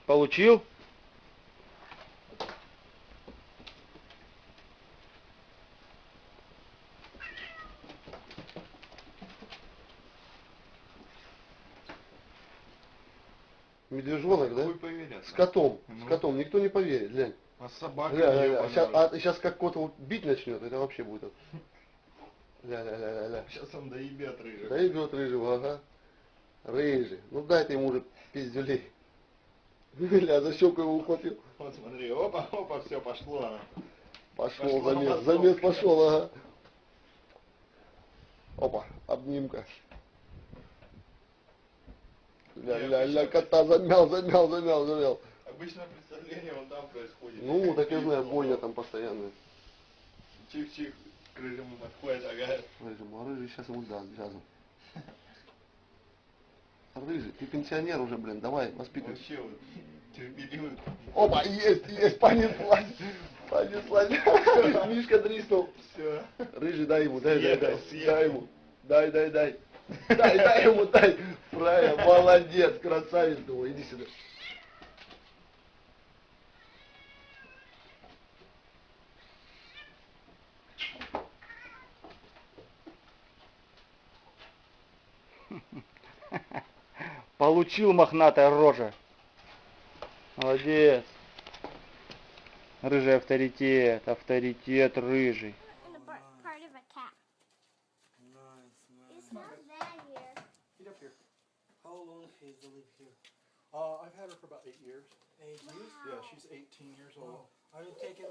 Получил? Медвежонок, да? Хуй поверят. С котом. Ну. С котом. Никто не поверит, глянь. А собака Ля-ля-ля. ебаная. Сейчас как кот вот бить начнет, это вообще будет. Ля-ля-ля-ля-ля. Сейчас он доебет рыжий. Да идет рыжего, ага. Рыжий. Ну дай ты ему уже пиздюлей. Ля, за щеку его ухватил. Вот смотри, опа, опа, все, пошло. Пошел Пошла замес. массовка. Замес пошел, ага. Опа, обнимка. Ля-ля-ля, кота замял. Обычно представление вон там происходит. Ну, так я знаю, бойня там постоянная. Чих-чих, к рыжему подходит, ага. Рыжему, а рыжий сейчас ему даст джазу. Рыжий, ты пенсионер уже, блин, давай, воспитывай. Вообще вот, терпеливый. Опа, есть, понеслась. Мишка дриснул. Все. Рыжий, дай ему, дай Съехал. ему. Дай. Дай ему. Правильно, молодец, красавец, думаю, иди сюда. Получил, мохнатая рожа. Молодец. Рыжий авторитет рыжий. In a part of a cat. Nice. It's not bad here. Get up here. How long has Hazel lived here? I've had her for about 8 years. 8 years? Yeah, she's 18 years old. Are you taking